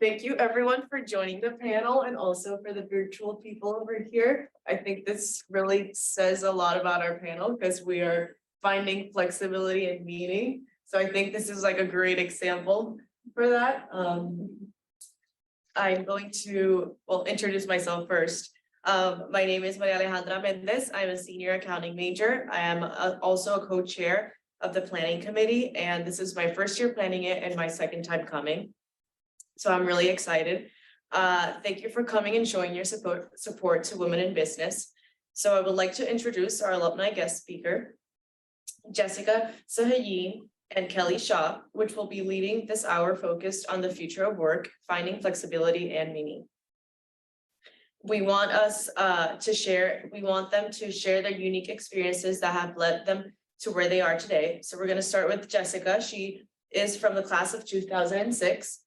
Thank you everyone for joining the panel and also for the virtual people over here. I think this really says a lot about our panel because we are finding flexibility and meaning. So I think this is like a great example for that. I'm going to, introduce myself first. My name is Maria Alejandra Mendez. I'm a senior accounting major. I am also a co-chair of the planning committee, and this is my first year planning it and my second time coming. So I'm really excited. Thank you for coming and showing your support to women in business. So I would like to introduce our alumni guest speaker, Jessica Sahagian and Kelly Shaw, which will be leading this hour focused on the future of work, finding flexibility and meaning. We want them to share their unique experiences that have led them to where they are today. So we're going to start with Jessica. She is from the class of 2006,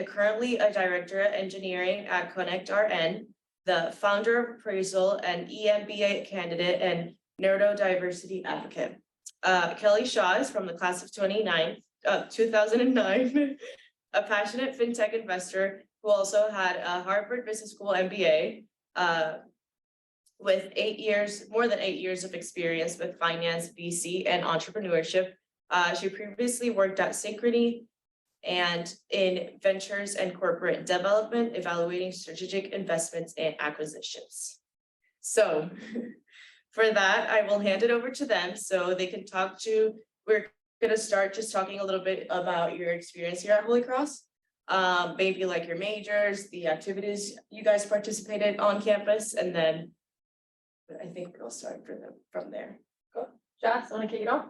currently a director of engineering at connectRN, the founder of Appraisal, and EMBA candidate and neurodiversity advocate. Kelly Shaw is from the class of 2009, a passionate fintech investor who also had a Harvard Business School MBA with more than 8 years of experience with finance, VC, and entrepreneurship. She previously worked at Synchrony and in ventures and corporate development, evaluating strategic investments and acquisitions. So for that, I will hand it over to them so they can talk to, we're going to start just talking a little bit about your experience here at Holy Cross, maybe like your majors, the activities you guys participated on campus, and then I think we'll start from there. Go, Jess, want to kick it off?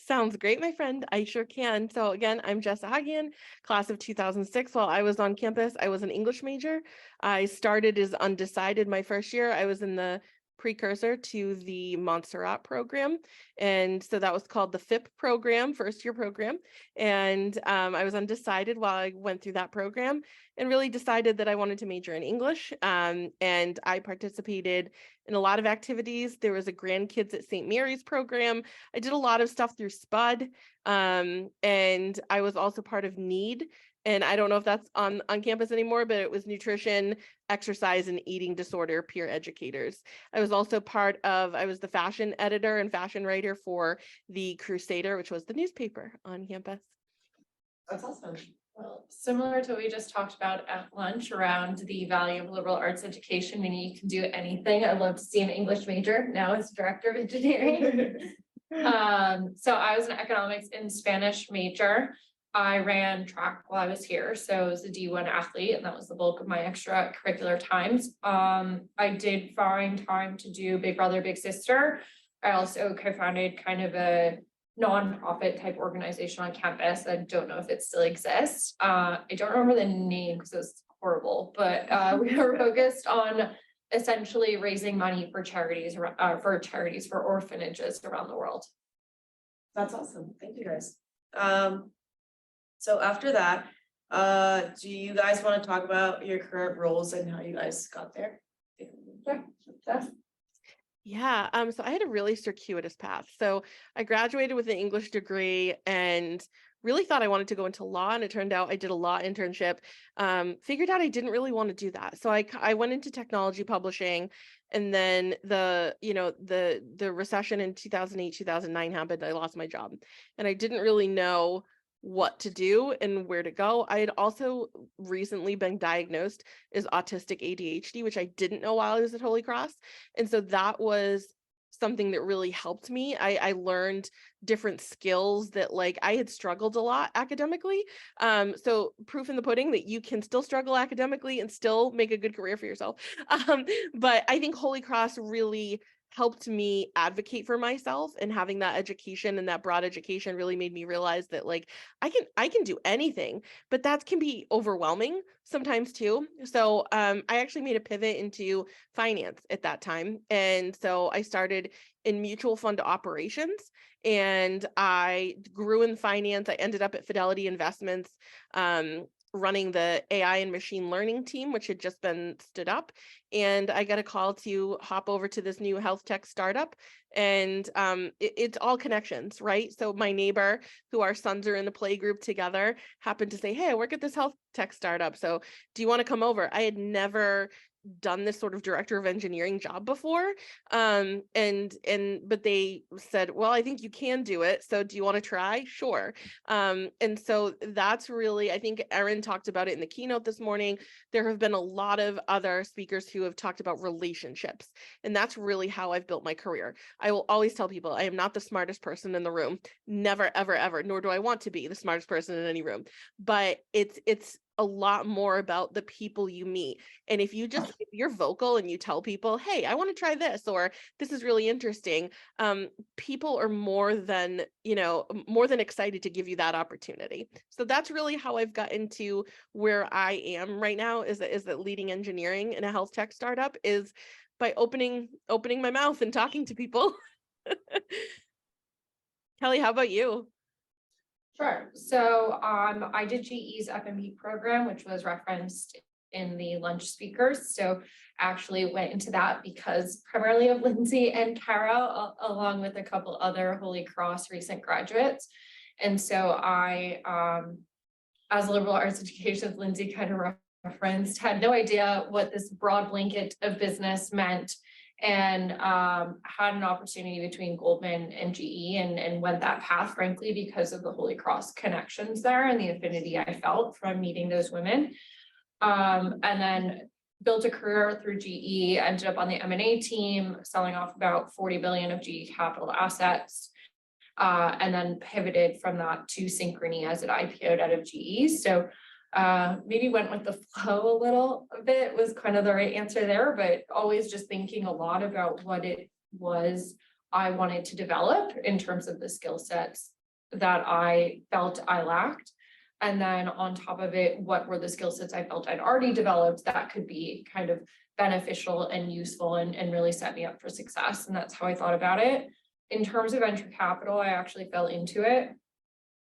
Sounds great, my friend. I sure can. So again, I'm Sahagian, class of 2006. While I was on campus, I was an English major. I started as undecided my first year. I was in the precursor to the Montserrat program. And so that was called the FIP program, first year program. And I was undecided while I went through that program and really decided that I wanted to major in English. And I participated in a lot of activities. There was a Grandkids at St. Mary's program. I did a lot of stuff through SPUD. And I was also part of NEED. And I don't know if that's on campus anymore, but it was nutrition, exercise, and eating disorder peer educators. I was also I was the fashion editor and fashion writer for the Crusader, which was the newspaper on campus. That's awesome. Well, similar to what we just talked about at lunch around the value of liberal arts education, meaning you can do anything. I love to see an English major now as director of engineering. So I was an economics and Spanish major. I ran track while I was here, so I was a D1 athlete, and that was the bulk of my extracurricular times. I did find time to do Big Brother, Big Sister. I also co-founded kind of a nonprofit type organization on campus. I don't know if it still exists. I don't remember the name because it was horrible, but we were focused on essentially raising money for charities for orphanages around the world. That's awesome. Thank you guys. So after that, do you guys want to talk about your current roles and how you guys got there? Sure. Yeah, so I had a really circuitous path. So I graduated with an English degree and really thought I wanted to go into law, and it turned out I did a law internship. Figured out I didn't really want to do that. So I went into technology publishing, and then the recession in 2008, 2009 happened. I lost my job, and I didn't really know what to do and where to go. I had also recently been diagnosed as autistic ADHD, which I didn't know while I was at Holy Cross. And so that was something that really helped me. I learned different skills that I had struggled a lot academically. So proof in the pudding that you can still struggle academically and still make a good career for yourself. But I think Holy Cross really helped me advocate for myself, and having that education and that broad education really made me realize that I can do anything, but that can be overwhelming sometimes too. So I actually made a pivot into finance at that time. And so I started in mutual fund operations, and I grew in finance. I ended up at Fidelity Investments, running the AI and machine learning team, which had just been stood up. And I got a call to hop over to this new health tech startup. And it's all connections, right? So my neighbor, who our sons are in the play group together, happened to say, hey, I work at this health tech startup. So do you want to come over? I had never done this sort of director of engineering job before. But they said, well, I think you can do it. So do you want to try? Sure. And so that's really, I think Erin talked about it in the keynote this morning. There have been a lot of other speakers who have talked about relationships. And that's really how I've built my career. I will always tell people I am not the smartest person in the room. Never, ever, ever, nor do I want to be the smartest person in any room. But it's a lot more about the people you meet. And if you're vocal and you tell people, hey, I want to try this, or this is really interesting, people are more than excited to give you that opportunity. So that's really how I've gotten to where I am right now, is that leading engineering in a health tech startup is by opening my mouth and talking to people. Kelly, how about you? Sure. So I did GE's F&P program, which was referenced in the lunch speakers. So actually went into that because primarily of Lindsay and Kara, along with a couple other Holy Cross recent graduates. And so I, as a liberal arts education, Lindsay kind of referenced, had no idea what this broad blanket of business meant, and had an opportunity between Goldman and GE and went that path, frankly, because of the Holy Cross connections there and the affinity I felt from meeting those women. And then built a career through GE, ended up on the M&A team, selling off about 40 billion of GE capital assets, and then pivoted from that to Synchrony as it IPO'd out of GE. So maybe went with the flow a little bit was kind of the right answer there, but always just thinking a lot about what it was I wanted to develop in terms of the skill sets that I felt I lacked. And then on top of it, what were the skill sets I felt I'd already developed that could be kind of beneficial and useful and really set me up for success. And that's how I thought about it. In terms of venture capital, I actually fell into it.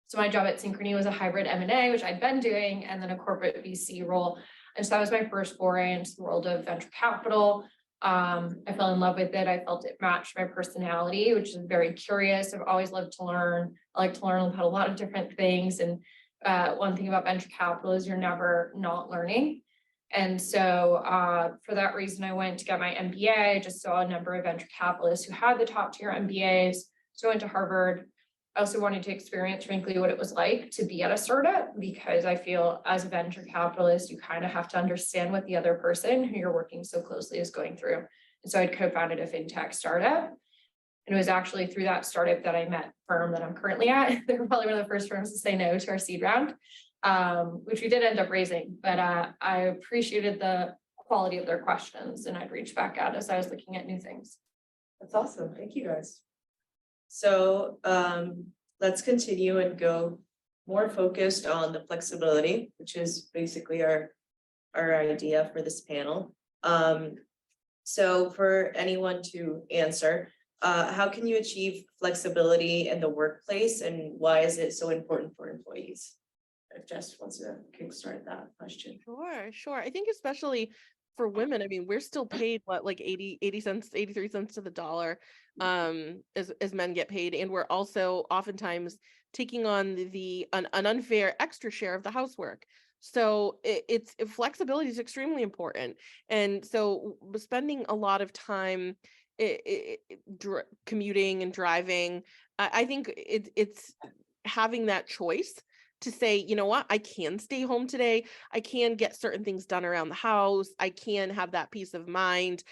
So my job at Synchrony was a hybrid M&A, which I'd been doing, and then a corporate VC role. And so that was my first foray into the world of venture capital. I fell in love with it. I felt it matched my personality, which is very curious. I've always loved to learn. I like to learn about a lot of different things. And one thing about venture capital is you're never not learning. And so for that reason, I went to get my MBA. I just saw a number of venture capitalists who had the top tier MBAs. So I went to Harvard. I also wanted to experience, frankly, what it was like to be at a startup, because I feel as a venture capitalist, you kind of have to understand what the other person who you're working so closely is going through. And so I'd co-founded a fintech startup. And it was actually through that startup that I met the firm that I'm currently at. They were probably one of the first firms to say no to our seed round, which we did end up raising. But I appreciated the quality of their questions, and I'd reach back out as I was looking at new things. That's awesome. Thank you, guys. So let's continue and go more focused on the flexibility, which is basically our idea for this panel. So for anyone to answer, how can you achieve flexibility in the workplace, and why is it so important for employees? If Jess wants to kickstart that question. Sure. I think especially for women, I mean, we're still paid what, like 80 cents, 83 cents to the dollar, as men get paid. And we're also oftentimes taking on an unfair extra share of the housework. So flexibility is extremely important. And so spending a lot of time commuting and driving, I think it's having that choice to say, you know what, I can stay home today. I can get certain things done around the house. I can have that peace of mind.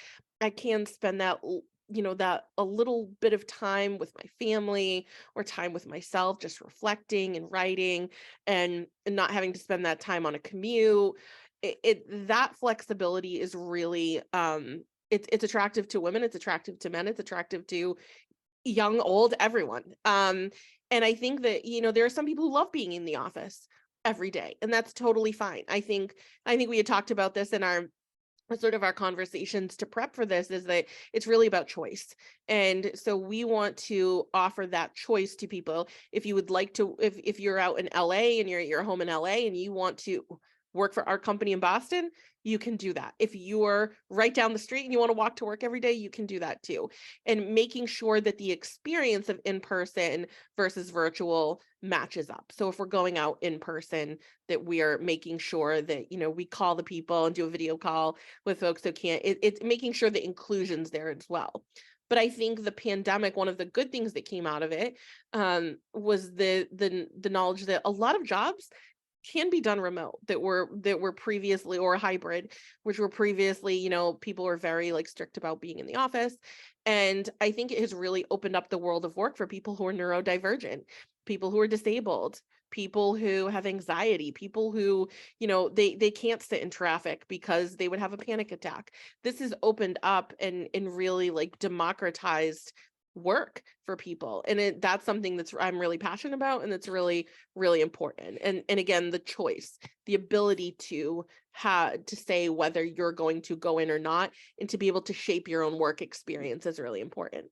I can spend that a little bit of time with my family or time with myself, just reflecting and writing and not having to spend that time on a commute. That flexibility is really, it's attractive to women. It's attractive to men. It's attractive to young, old, everyone. And I think that, there are some people who love being in the office every day, and that's totally fine. I think we had talked about this in our sort of our conversations to prep for this is that it's really about choice. And so we want to offer that choice to people. If you would like to, if you're out in LA and you're at your home in LA and you want to work for our company in Boston, you can do that. If you're right down the street and you want to walk to work every day, you can do that too. And making sure that the experience of in-person versus virtual matches up. So if we're going out in person, that we are making sure that, you know, we call the people and do a video call with folks who can't, it's making sure the inclusion's there as well. But I think the pandemic, one of the good things that came out of it was the knowledge that a lot of jobs can be done remote that were previously, or hybrid, which were previously, you know, people were very like strict about being in the office. And I think it has really opened up the world of work for people who are neurodivergent, people who are disabled, people who have anxiety, people who, you know, they can't sit in traffic because they would have a panic attack. This has opened up and really like democratized work for people. And that's something that's I'm really passionate about, and that's really, really important. And again, the choice, the ability to say whether you're going to go in or not, and to be able to shape your own work experience is really important.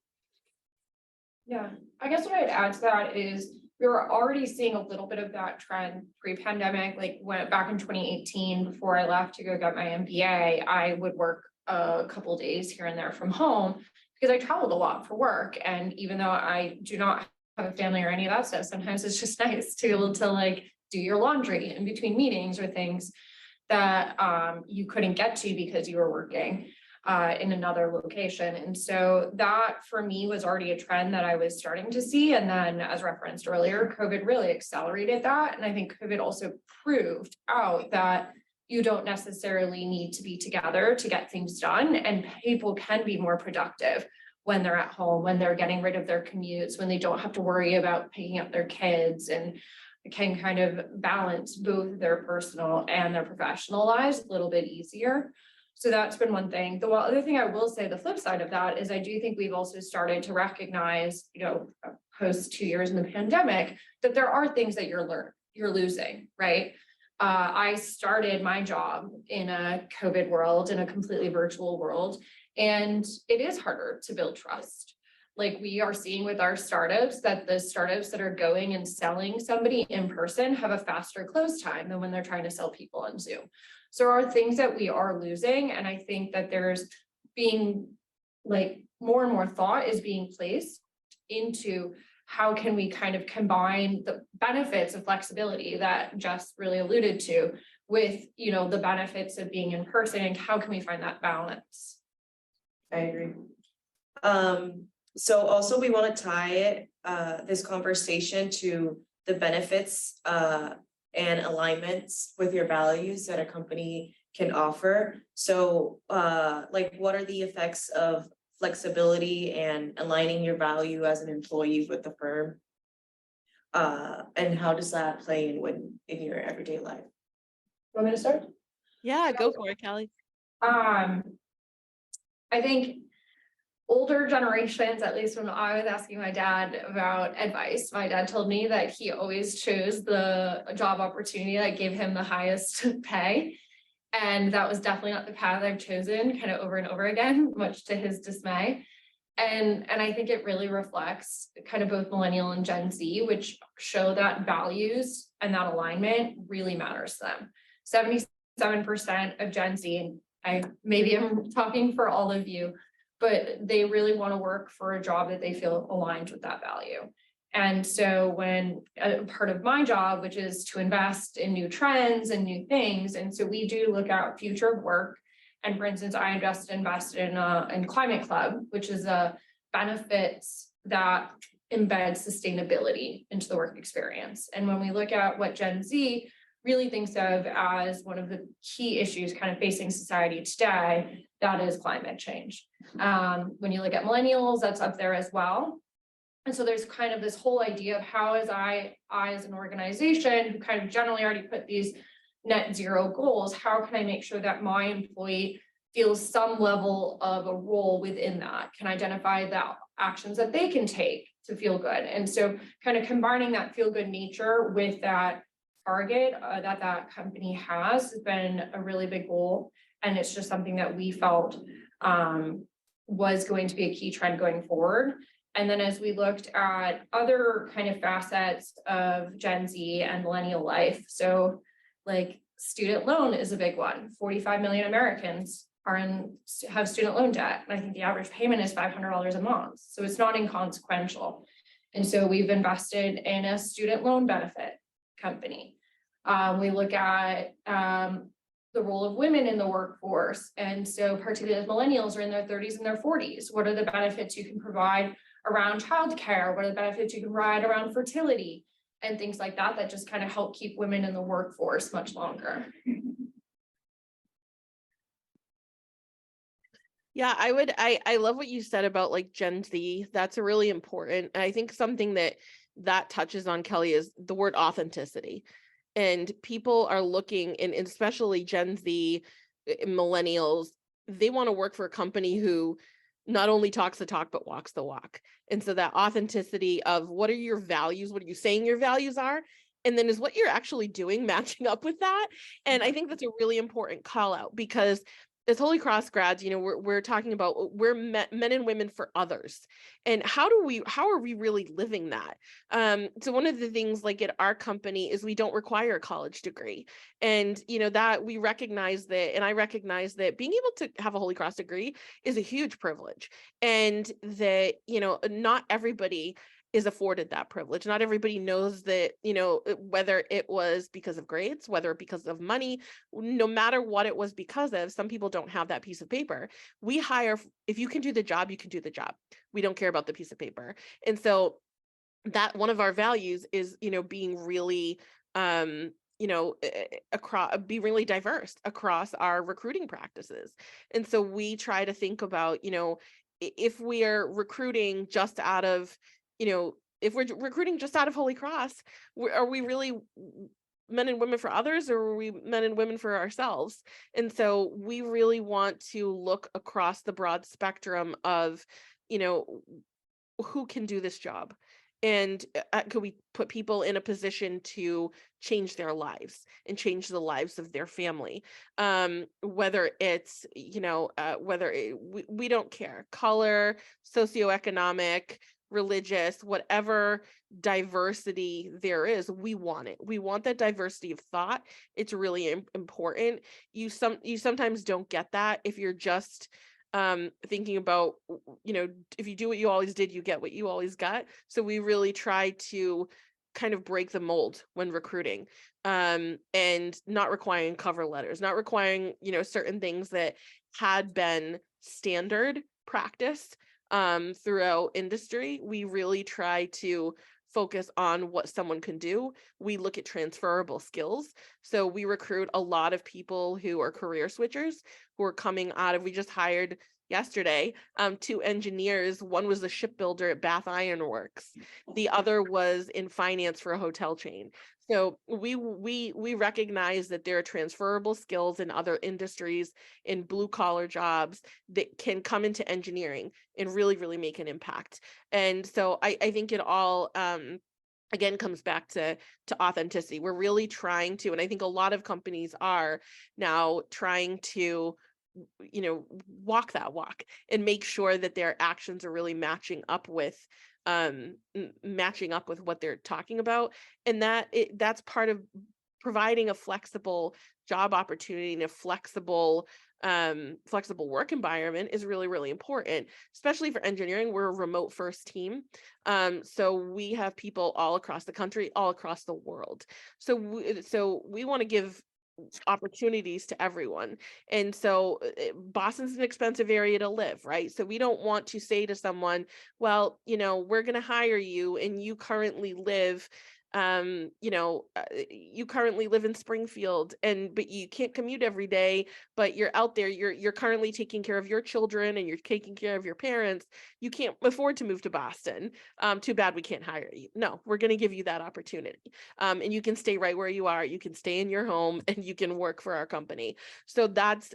Yeah, I guess what I'd add to that is we were already seeing a little bit of that trend pre-pandemic. Like when back in 2018, before I left to go get my MBA, I would work a couple days here and there from home because I traveled a lot for work. And even though I do not have a family or any of that stuff, sometimes it's just nice to be able to like do your laundry in between meetings or things that you couldn't get to because you were working in another location. And so that for me was already a trend that I was starting to see. And then as referenced earlier, COVID really accelerated that. And I think COVID also proved out that you don't necessarily need to be together to get things done. And people can be more productive when they're at home, when they're getting rid of their commutes, when they don't have to worry about picking up their kids, and can kind of balance both their personal and their professional lives a little bit easier. So that's been one thing. The other thing I will say, the flip side of that is I do think we've also started to recognize, you know, post 2 years in the pandemic, that there are things that you're losing, right? I started my job in a COVID world, in a completely virtual world, and it is harder to build trust. Like we are seeing with our startups, that the startups that are going and selling somebody in person have a faster close time than when they're trying to sell people on Zoom. So there are things that we are losing. And I think that there's being like more and more thought is being placed into how can we kind of combine the benefits of flexibility that Jess really alluded to with, you know, the benefits of being in person, and how can we find that balance? I agree. So also we want to tie it, this conversation to the benefits and alignments with your values that a company can offer. So like what are the effects of flexibility and aligning your value as an employee with the firm? And how does that play in your everyday life? Want me to start? Yeah, go for it, Kelly. I think older generations, at least when I was asking my dad about advice, my dad told me that he always chose the job opportunity that gave him the highest pay. And that was definitely not the path I've chosen kind of over and over again, much to his dismay. And I think it really reflects kind of both millennial and Gen Z, which show that values and that alignment really matters to them. 77% of Gen Z, and maybe I'm talking for all of you, but they really want to work for a job that they feel aligned with that value. And so when part of my job, which is to invest in new trends and new things, and so we do look at future of work. And for instance, I just invested in Climate Club, which is a benefits that embed sustainability into the work experience. And when we look at what Gen Z really thinks of as one of the key issues kind of facing society today, that is climate change. When you look at millennials, that's up there as well. And so there's kind of this whole idea of how as I as an organization who kind of generally already put these net zero goals, how can I make sure that my employee feels some level of a role within that, can identify the actions that they can take to feel good. And so kind of combining that feel good nature with that target that company has been a really big goal. And it's just something that we felt was going to be a key trend going forward. And then as we looked at other kind of facets of Gen Z and millennial life, so like student loan is a big one. 45 million Americans have student loan debt. And I think the average payment is $500 a month. So it's not inconsequential. And so we've invested in a student loan benefit company. We look at the role of women in the workforce. And so particularly as millennials are in their 30s and their 40s, what are the benefits you can provide around childcare? What are the benefits you can provide around fertility and things like that, that just kind of help keep women in the workforce much longer? Yeah, I love what you said about like Gen Z. That's a really important. And I think something that touches on, Kelly, is the word authenticity. And people are looking, and especially Gen Z, millennials, they want to work for a company who not only talks the talk, but walks the walk. And so that authenticity of what are your values? What are you saying your values are? And then is what you're actually doing matching up with that? And I think that's a really important call out, because as Holy Cross grads, we're talking about we're men and women for others. And how are we really living that? So one of the things like at our company is we don't require a college degree. And, that we recognize that, and I recognize that being able to have a Holy Cross degree is a huge privilege. And that, not everybody is afforded that privilege. Not everybody knows that, whether it was because of grades, whether because of money, no matter what it was because of, some people don't have that piece of paper. We hire, if you can do the job, you can do the job. We don't care about the piece of paper. And so that one of our values is, being really, be really diverse across our recruiting practices. And so we try to think about, if we are recruiting just out of, if we're recruiting just out of Holy Cross, are we really men and women for others, or are we men and women for ourselves? And so we really want to look across the broad spectrum of, who can do this job. And could we put people in a position to change their lives and change the lives of their family? Whether it's, we don't care, color, socioeconomic, religious, whatever diversity there is, we want it. We want that diversity of thought. It's really important. You sometimes don't get that if you're just thinking about, if you do what you always did, you get what you always got. So we really try to kind of break the mold when recruiting, and not requiring cover letters, not requiring, certain things that had been standard practice throughout industry. We really try to focus on what someone can do. We look at transferable skills. So we recruit a lot of people who are career switchers, who are coming out of, we just hired yesterday, 2 engineers. One was a shipbuilder at Bath Iron Works. The other was in finance for a hotel chain. So we recognize that there are transferable skills in other industries, in blue collar jobs, that can come into engineering and really, really make an impact. And so I think it all again comes back to authenticity. We're really trying to, and I think a lot of companies are now trying to, walk that walk and make sure that their actions are really matching up with what they're talking about. And that's part of providing a flexible job opportunity and a flexible work environment is really, really important, especially for engineering. We're a remote first team. So we have people all across the country, all across the world. So we want to give opportunities to everyone. And so Boston's an expensive area to live, right? So we don't want to say to someone, well, we're going to hire you and you currently live you currently live in Springfield, but you can't commute every day, but you're out there, you're currently taking care of your children and you're taking care of your parents. You can't afford to move to Boston. Too bad we can't hire you. No, we're going to give you that opportunity. And you can stay right where you are. You can stay in your home and you can work for our company. So that's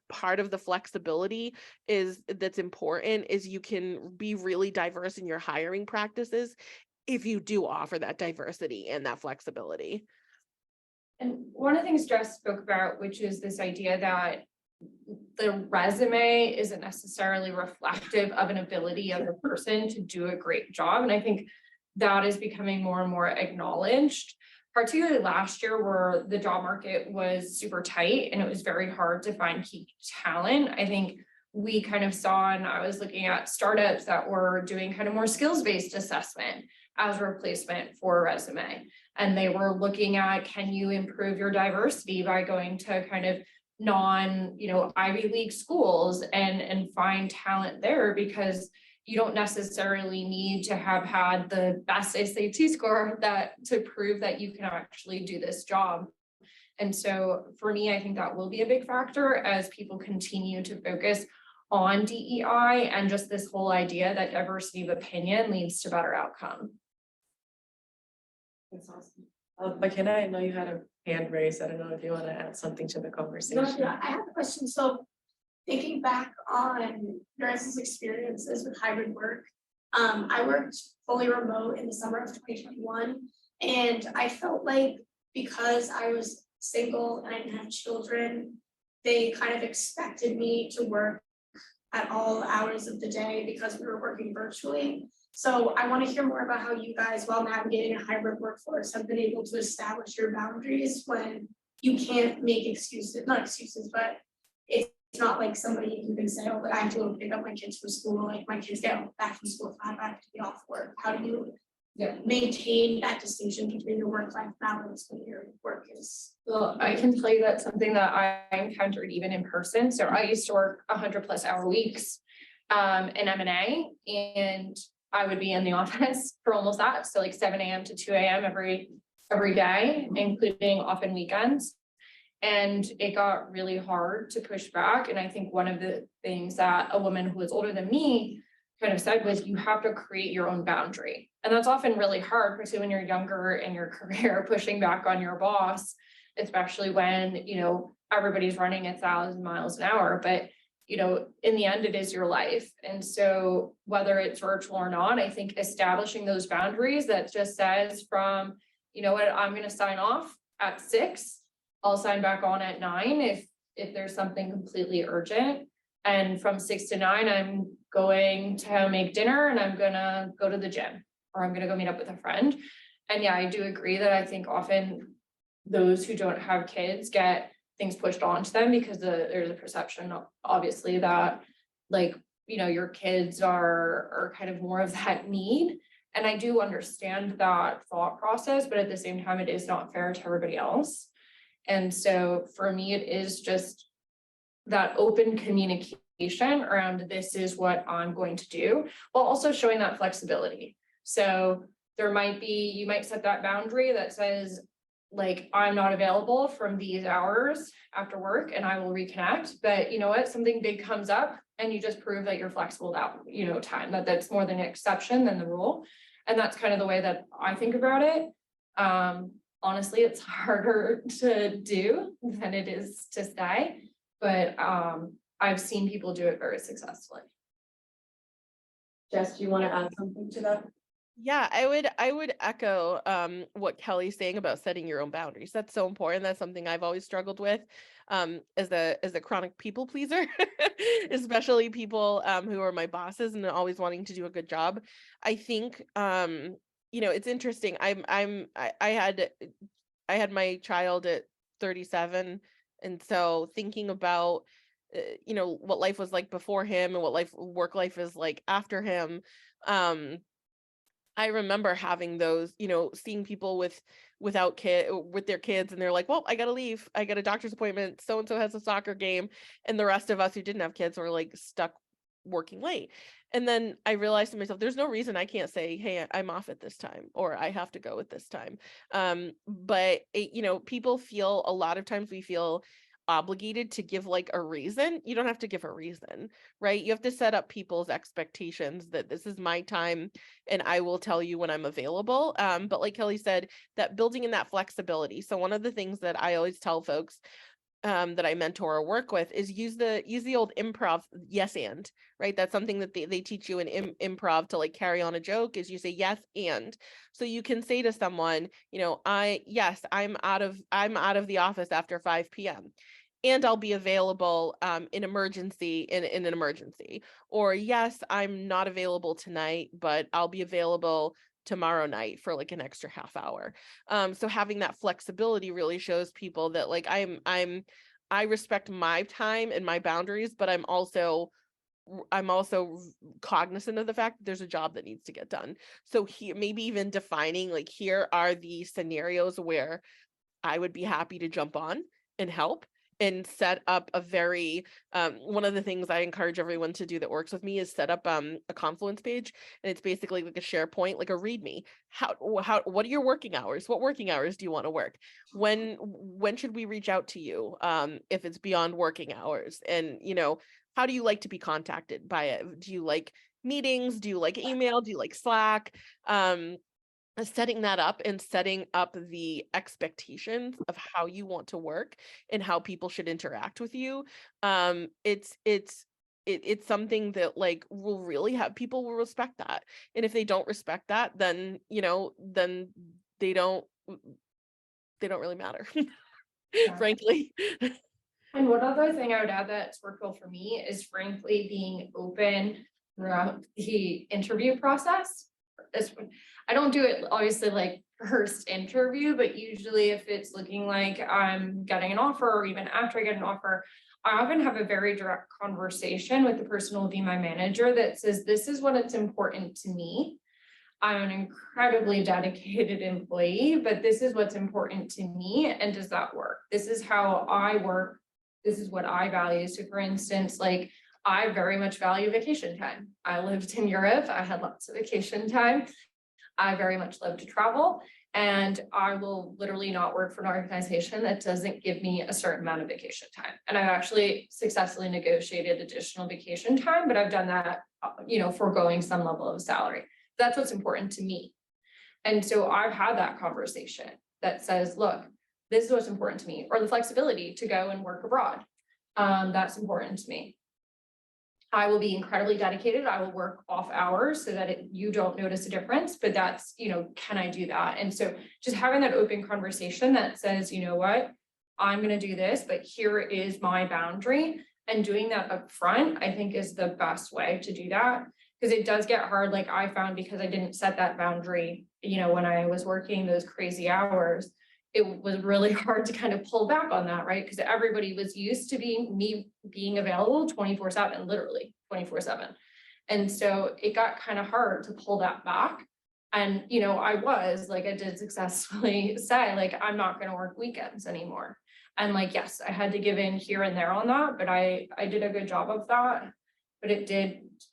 part of the flexibility that's important, is you can be really diverse in your hiring practices if you do offer that diversity and that flexibility. And one of the things Jess spoke about, which is this idea that the resume isn't necessarily reflective of an ability of the person to do a great job. And I think that is becoming more and more acknowledged, particularly last year where the job market was super tight and it was very hard to find key talent. I think we kind of saw, and I was looking at startups that were doing kind of more skills-based assessment as a replacement for a resume. And they were looking at, can you improve your diversity by going to kind of non, Ivy League schools and find talent there, because you don't necessarily need to have had the best SAT score to prove that you can actually do this job. And so for me, I think that will be a big factor as people continue to focus on DEI and just this whole idea that diversity of opinion leads to better outcome. That's awesome. McKenna, I know you had a hand raised. I don't know if you want to add something to the conversation. No, I have a question. So thinking back on your guys' experiences with hybrid work, I worked fully remote in the summer of 2021, and I felt like because I was single and I didn't have children, they kind of expected me to work at all hours of the day because we were working virtually. So I want to hear more about how you guys, while navigating a hybrid workforce, have been able to establish your boundaries when you can't make excuses, not excuses, but it's not like somebody you can say, oh, but I have to go pick up my kids from school, like my kids get back from school at 5, I have to be off work. How do you maintain that distinction between your work-life balance when your work is? Well, I can tell you that's something that I encountered even in person. So I used to work 100+ hour weeks in M&A, and I would be in the office for almost that. So like 7 a.m. to 2 a.m. every day, including often weekends. And it got really hard to push back. And I think one of the things that a woman who was older than me kind of said was, you have to create your own boundary. And that's often really hard, particularly when you're younger in your career, pushing back on your boss, especially when, everybody's running 1,000 miles an hour. But, in the end, it is your life. And so whether it's virtual or not, I think establishing those boundaries that just says from, I'm going to sign off at 6, I'll sign back on at 9 if there's something completely urgent. And from 6 to 9, I'm going to make dinner and I'm gonna go to the gym, or I'm gonna go meet up with a friend. And yeah, I do agree that I think often those who don't have kids get things pushed onto them because there's a perception, obviously, that your kids are kind of more of that need. And I do understand that thought process, but at the same time, it is not fair to everybody else. And so for me, it is just that open communication around, this is what I'm going to do, while also showing that flexibility. So you might set that boundary that says, I'm not available from these hours after work and I will reconnect. But you know what, something big comes up and you just prove that you're flexible that, time, that's more than an exception than the rule. And that's kind of the way that I think about it. Honestly, it's harder to do than it is to say, but I've seen people do it very successfully. Jess, do you want to add something to that? Yeah, I would echo what Kelly's saying about setting your own boundaries. That's so important. That's something I've always struggled with as a chronic people pleaser, especially people who are my bosses and always wanting to do a good job. I think it's interesting. I had my child at 37, and so thinking about what life was like before him and what work life is like after him. I remember having those, seeing people with their kids, and they're like, well, I gotta leave. I got a doctor's appointment. So-and-so has a soccer game. And the rest of us who didn't have kids were stuck working late. And then I realized to myself, there's no reason I can't say, hey, I'm off at this time, or I have to go at this time. But people feel, a lot of times we feel obligated to give a reason. You don't have to give a reason, right? You have to set up people's expectations that this is my time and I will tell you when I'm available. But like Kelly said, that building in that flexibility. So one of the things that I always tell folks that I mentor or work with is use the old improv yes and, right? That's something that they teach you in improv to carry on a joke, is you say yes and. So you can say to someone, I'm out of the office after 5 p.m. and I'll be available in an emergency. Or yes, I'm not available tonight, but I'll be available tomorrow night for like an extra half hour. So having that flexibility really shows people that like I respect my time and my boundaries, but I'm also cognizant of the fact that there's a job that needs to get done. So here, maybe even defining like, here are the scenarios where I would be happy to jump on and help, and set up a very, one of the things I encourage everyone to do that works with me is set up a Confluence page. And it's basically like a SharePoint, like a README. What are your working hours? What working hours do you want to work? When should we reach out to you? If it's beyond working hours, and how do you like to be contacted by it? Do you like meetings? Do you like email? Do you like Slack? Setting that up and setting up the expectations of how you want to work and how people should interact with you. It's something that like will really have, people will respect that. And if they don't respect that, then then they don't really matter. Frankly. And one other thing I would add that's worked well for me is frankly being open throughout the interview process. I don't do it obviously like first interview, but usually if it's looking like I'm getting an offer, or even after I get an offer, I often have a very direct conversation with the person who will be my manager that says, this is what it's important to me. I'm an incredibly dedicated employee, but this is what's important to me. And does that work? This is how I work. This is what I value. So for instance, like I very much value vacation time. I lived in Europe. I had lots of vacation time. I very much love to travel, and I will literally not work for an organization that doesn't give me a certain amount of vacation time. And I've actually successfully negotiated additional vacation time, but I've done that, foregoing some level of salary. That's what's important to me. And so I've had that conversation that says, look, this is what's important to me, or the flexibility to go and work abroad. That's important to me. I will be incredibly dedicated. I will work off hours so that you don't notice a difference, but that's, can I do that? And so just having that open conversation that says, you know what, I'm going to do this, but here is my boundary, and doing that up front, I think is the best way to do that, because it does get hard. Like I found, because I didn't set that boundary, when I was working those crazy hours, it was really hard to kind of pull back on that, right? Because everybody was used to being available 24/7, literally 24/7. And so it got kind of hard to pull that back. And, I did successfully say, like, I'm not going to work weekends anymore. And like, yes, I had to give in here and there on that, but I did a good job of that. But it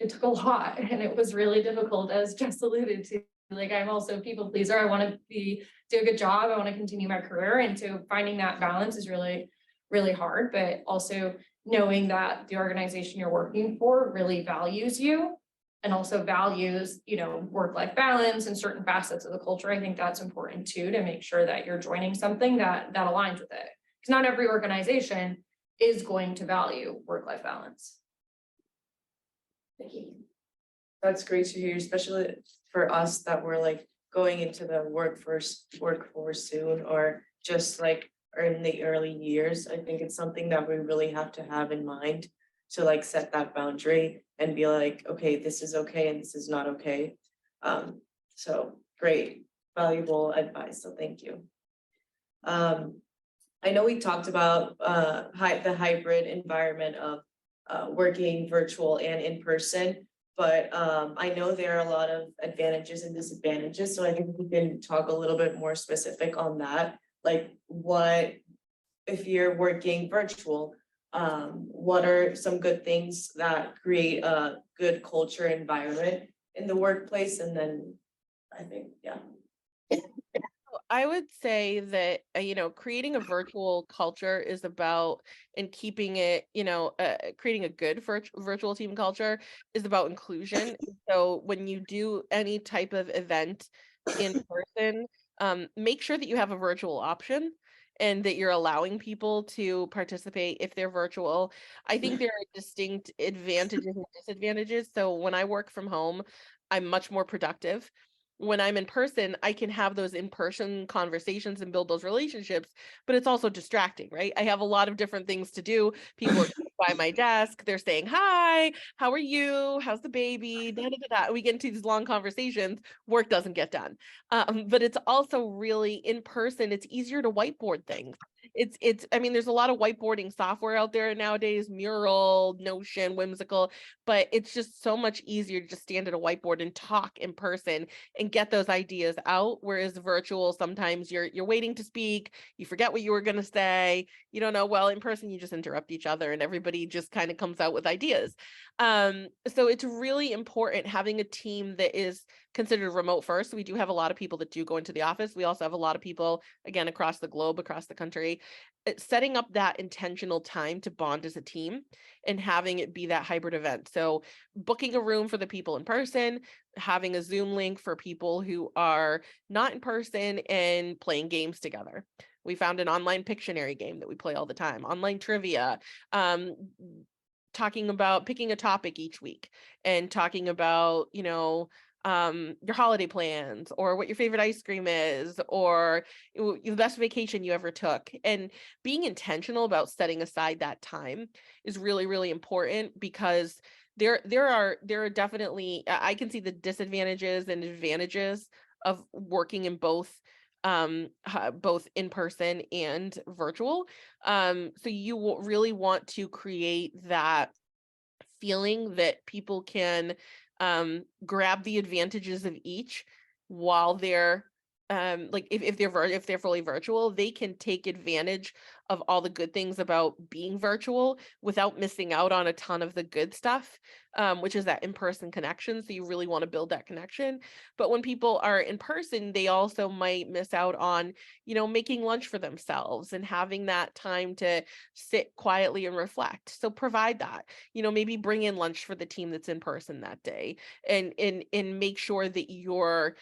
took a lot, and it was really difficult, as Jess alluded to. Like, I'm also a people pleaser. I want to do a good job. I want to continue my career. And so finding that balance is really, really hard, but also knowing that the organization you're working for really values you, and also values, work-life balance and certain facets of the culture. I think that's important too, to make sure that you're joining something that aligns with it. Because not every organization is going to value work-life balance. Thank you. That's great to hear, especially for us that we're like going into the workforce soon, or just like are in the early years. I think it's something that we really have to have in mind, to like set that boundary and be like, okay, this is okay and this is not okay. So great, valuable advice. So thank you. I know we talked about the hybrid environment of working virtual and in person, but I know there are a lot of advantages and disadvantages. So I think we can talk a little bit more specific on that. Like, what if you're working virtual? What are some good things that create a good culture environment in the workplace? And then I think, yeah. I would say that, creating a virtual culture is about, and keeping it, creating a good virtual team culture is about inclusion. So when you do any type of event in person, make sure that you have a virtual option and that you're allowing people to participate if they're virtual. I think there are distinct advantages and disadvantages. So when I work from home, I'm much more productive. when I'm in person, I can have those in-person conversations and build those relationships, but it's also distracting, right? I have a lot of different things to do. People are by my desk, they're saying, hi, how are you? How's the baby? Da, da, da, da. We get into these long conversations, work doesn't get done. But it's also really in person, it's easier to whiteboard things. I mean, there's a lot of whiteboarding software out there nowadays, Mural, Notion, Whimsical, but it's just so much easier to just stand at a whiteboard and talk in person and get those ideas out. Whereas virtual, sometimes you're waiting to speak, you forget what you were going to say, you don't know. Well, in person, you just interrupt each other and everybody just kind of comes out with ideas. So it's really important having a team that is considered remote first. We do have a lot of people that do go into the office. We also have a lot of people, again, across the globe, across the country, setting up that intentional time to bond as a team and having it be that hybrid event. So booking a room for the people in person, having a Zoom link for people who are not in person, and playing games together. We found an online Pictionary game that we play all the time, online trivia, talking about picking a topic each week and talking about, your holiday plans or what your favorite ice cream is or the best vacation you ever took. And being intentional about setting aside that time is really, really important, because there are definitely, I can see the disadvantages and advantages of working in both in person and virtual. So you really want to create that feeling that people can grab the advantages of each while they're like if they're fully virtual, they can take advantage of all the good things about being virtual without missing out on a ton of the good stuff, which is that in-person connection. So you really want to build that connection. But when people are in person, they also might miss out on, making lunch for themselves and having that time to sit quietly and reflect. So provide that, maybe bring in lunch for the team that's in person that day, and make sure that you're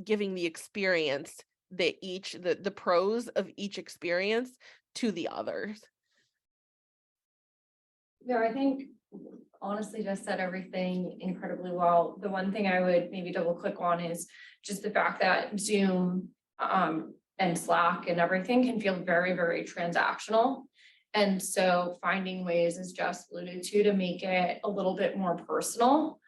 giving the experience that the pros of each experience to the others. Yeah, I think honestly just said everything incredibly well. The one thing I would maybe double click on is just the fact that Zoom and Slack and everything can feel very, very transactional. And so finding ways, as Jess alluded to make it a little bit more personal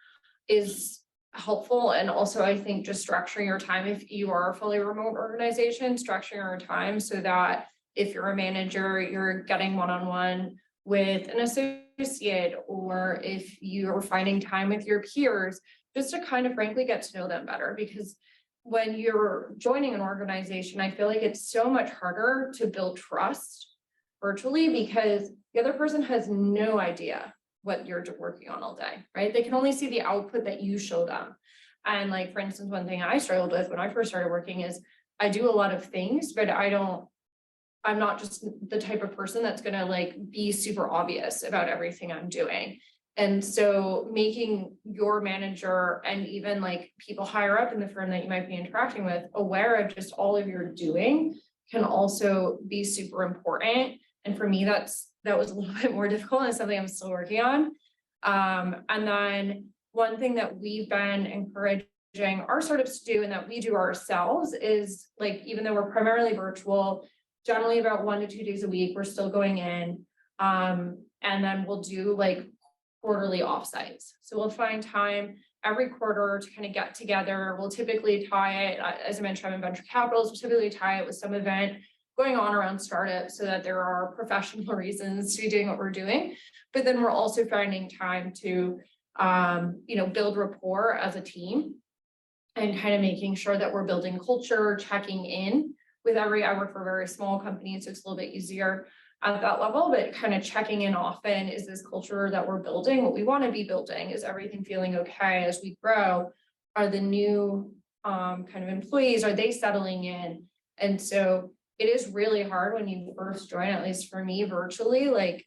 is helpful. And also I think just structuring your time, if you are a fully remote organization, structuring your time so that if you're a manager, you're getting one-on-one with an associate, or if you're finding time with your peers, just to kind of frankly get to know them better. Because when you're joining an organization, I feel like it's so much harder to build trust virtually because the other person has no idea what you're working on all day, right? They can only see the output that you show them. And like, for instance, one thing I struggled with when I first started working is I do a lot of things, but I'm not just the type of person that's going to like be super obvious about everything I'm doing. And so making your manager and even like people higher up in the firm that you might be interacting with aware of just all of your doing can also be super important. And for me, that was a little bit more difficult and something I'm still working on. And then one thing that we've been encouraging our startups to do and that we do ourselves is like, even though we're primarily virtual, generally about 1 to 2 days a week, we're still going in. And then we'll do like quarterly offsites. So we'll find time every quarter to kind of get together. We'll typically tie it, as I mentioned, I'm in venture capitals, we'll typically tie it with some event going on around startups so that there are professional reasons to be doing what we're doing. But then we're also finding time to, build rapport as a team and kind of making sure that we're building culture, checking in with I work for a very small company, so it's a little bit easier at that level, but kind of checking in often. Is this culture that we're building what we want to be building? Is everything feeling okay as we grow? Are the new kind of employees, are they settling in? And so it is really hard when you first join, at least for me virtually, like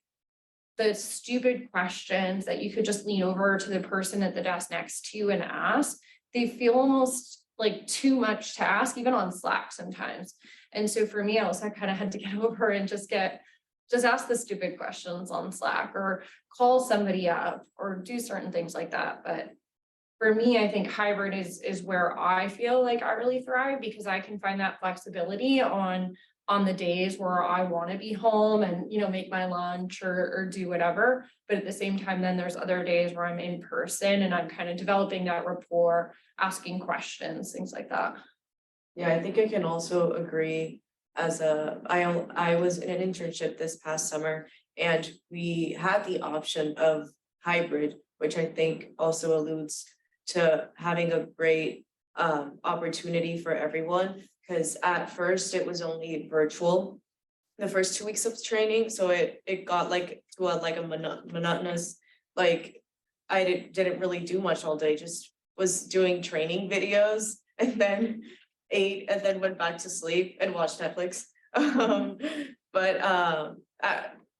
the stupid questions that you could just lean over to the person at the desk next to you and ask, they feel almost like too much to ask, even on Slack sometimes. And so for me, I also kind of had to get over and just ask the stupid questions on Slack or call somebody up or do certain things like that. But for me, I think hybrid is where I feel like I really thrive, because I can find that flexibility on the days where I want to be home and, you know, make my lunch or do whatever. But at the same time, then there's other days where I'm in person and I'm kind of developing that rapport, asking questions, things like that. Yeah, I think I can also agree I was in an internship this past summer and we had the option of hybrid, which I think also alludes to having a great opportunity for everyone. Because at first it was only virtual, the first 2 weeks of training, so it got like to a monotonous, like didn't really do much all day, just was doing training videos and then ate and then went back to sleep and watched Netflix. But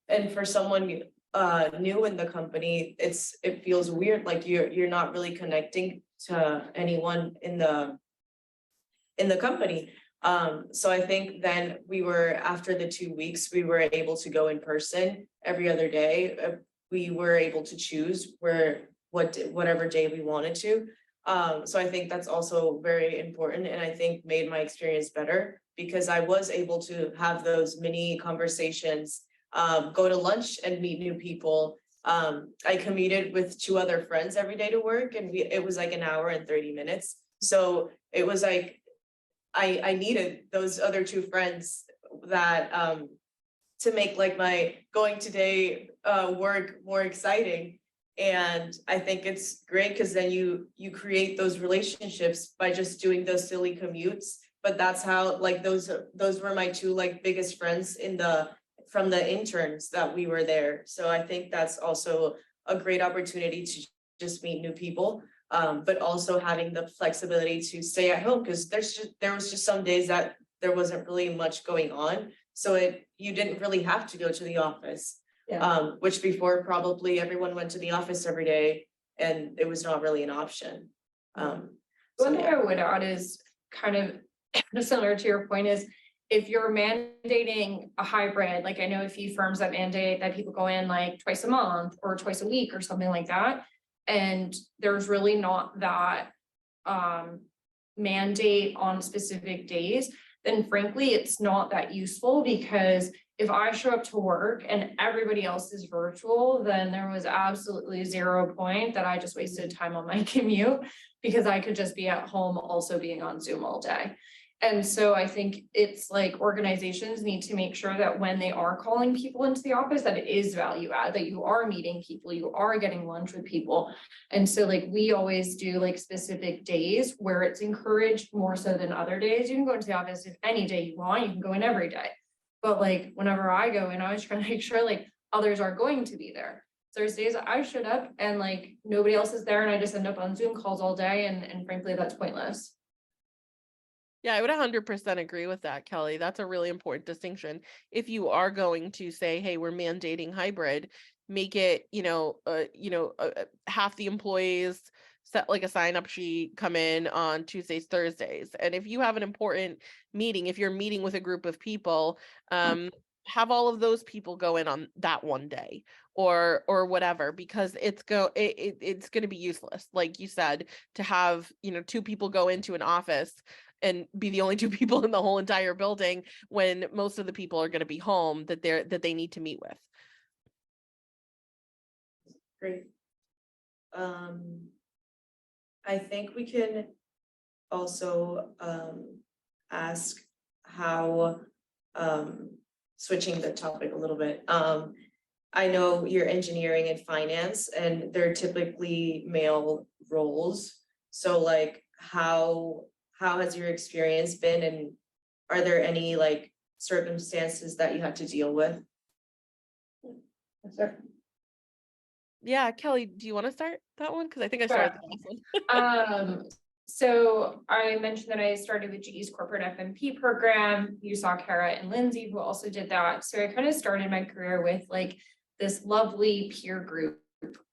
and for someone new in the company, it feels weird, like you're not really connecting to anyone in the company. So I think then after the 2 weeks, we were able to go in person every other day. We were able to choose whatever day we wanted to. So I think that's also very important, and I think made my experience better because I was able to have those mini conversations, go to lunch and meet new people. I commuted with 2 other friends every day to work, and it was like an hour and 30 minutes. So it was like I needed those other 2 friends that to make like my going today work more exciting. And I think it's great because then you create those relationships by just doing those silly commutes. But that's how, like, those were my 2 like biggest friends from the interns that we were there. So I think that's also a great opportunity to just meet new people. But also having the flexibility to stay at home, because there was just some days that there wasn't really much going on. So you didn't really have to go to the office. Yeah. Which before probably everyone went to the office every day and it was not really an option. One thing I would add is kind of similar to your point is, if you're mandating a hybrid, like I know a few firms that mandate that people go in like twice a month or twice a week or something like that, and there's really not that mandate on specific days, then frankly, it's not that useful, because if I show up to work and everybody else is virtual, then there was absolutely 0 point that I just wasted time on my commute, because I could just be at home also being on Zoom all day. And so I think it's like organizations need to make sure that when they are calling people into the office, that it is value add, that you are meeting people, you are getting lunch with people. And so like we always do like specific days where it's encouraged more so than other days. You can go into the office if any day you want, you can go in every day. But like whenever I go in, I was trying to make sure like others are going to be there. There's days I showed up and like nobody else is there and I just end up on Zoom calls all day, and frankly, that's pointless. Yeah, I would 100% agree with that, Kelly. That's a really important distinction. If you are going to say, hey, we're mandating hybrid, make it, half the employees set like a sign up sheet, come in on Tuesdays, Thursdays. And if you have an important meeting, if you're meeting with a group of people, have all of those people go in on that one day or whatever, because it's going to be useless, like you said, to have 2 people go into an office and be the only 2 people in the whole entire building when most of the people are going to be home that they need to meet with. Great. I think we can also ask how, switching the topic a little bit. I know you're engineering and finance, and they're typically male roles. So like how has your experience been, and are there any like circumstances that you had to deal with? Yes, sir. Yeah, Kelly, do you want to start that one? Because I think I started the last one. So I mentioned that I started with GE's corporate FMP program. You saw Kara and Lindsay who also did that. So I kind of started my career with like this lovely peer group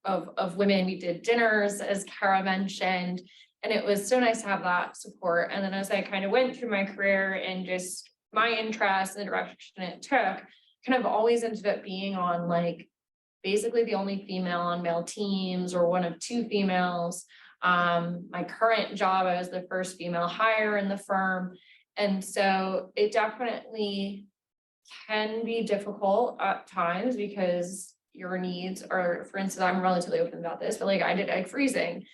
of women. We did dinners, as Kara mentioned, and it was so nice to have that support. And then as I kind of went through my career and just my interest and the direction it took, kind of always ended up being on like basically the only female on male teams or one of 2 females. My current job, I was the first female hire in the firm. And so it definitely can be difficult at times because your needs are, for instance, I'm relatively open about this, but like I did egg freezing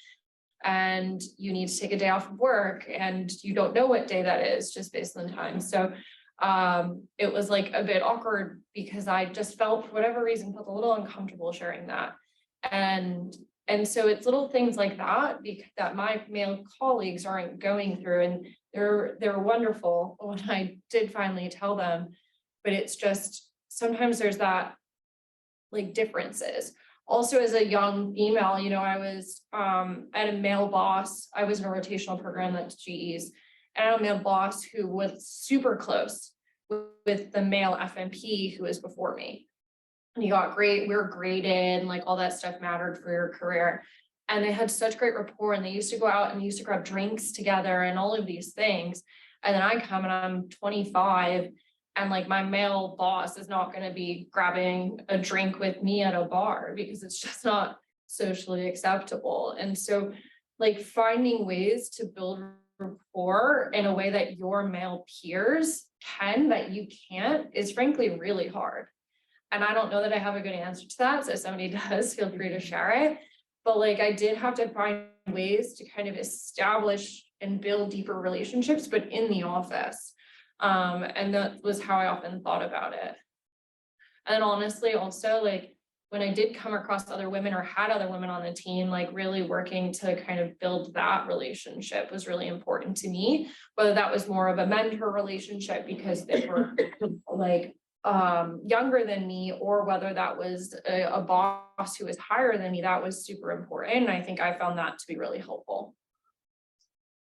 and you need to take a day off of work and you don't know what day that is just based on the time. So it was like a bit awkward because I just felt, for whatever reason, felt a little uncomfortable sharing that. And so it's little things like that that my male colleagues aren't going through, and they're wonderful when I did finally tell them, but it's just sometimes there's that like differences. Also, as a young female, you know, I was at a male boss. I was in a rotational program at GE's, and I had a male boss who was super close with the male FMP who was before me. And he got great, we were graded, and like all that stuff mattered for your career. And they had such great rapport, and they used to go out and used to grab drinks together and all of these things. And then I come and I'm 25, and like my male boss is not going to be grabbing a drink with me at a bar because it's just not socially acceptable. And so like finding ways to build rapport in a way that your male peers can, that you can't, is frankly really hard. And I don't know that I have a good answer to that. So if somebody does, feel free to share it. But like I did have to find ways to kind of establish and build deeper relationships, but in the office. And that was how I often thought about it. And honestly, also like when I did come across other women or had other women on the team, like really working to kind of build that relationship was really important to me, whether that was more of a mentor relationship because they were like younger than me, or whether that was a boss who was higher than me. That was super important. And I think I found that to be really helpful.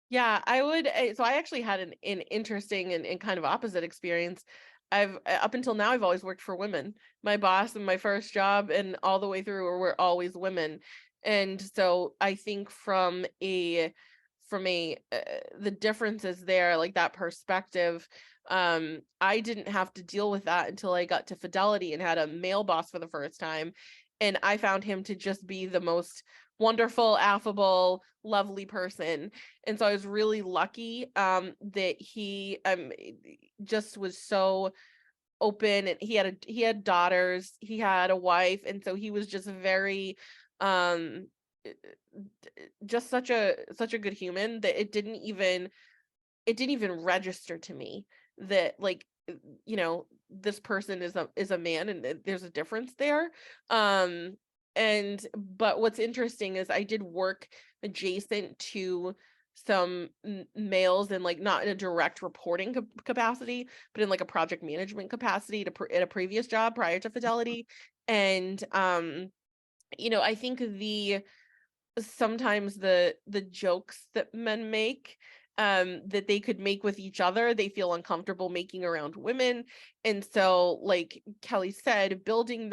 Yeah, I would. So I actually had an interesting and kind of opposite experience. I've up until now, I've always worked for women. My boss and my first job and all the way through were always women. And so I think from the differences there, like that perspective, I didn't have to deal with that until I got to Fidelity and had a male boss for the first time. And I found him to just be the most wonderful, affable, lovely person. And so I was really lucky that he just was so open, and he had daughters, he had a wife, and so he was just very just such a good human that it didn't even register to me that like, you know, this person is a man and there's a difference there. But what's interesting is I did work adjacent to some males, and like not in a direct reporting capacity, but in like a project management capacity at a previous job prior to Fidelity. And you know, I think sometimes the jokes that men make that they could make with each other, they feel uncomfortable making around women. And so like Kelly said, building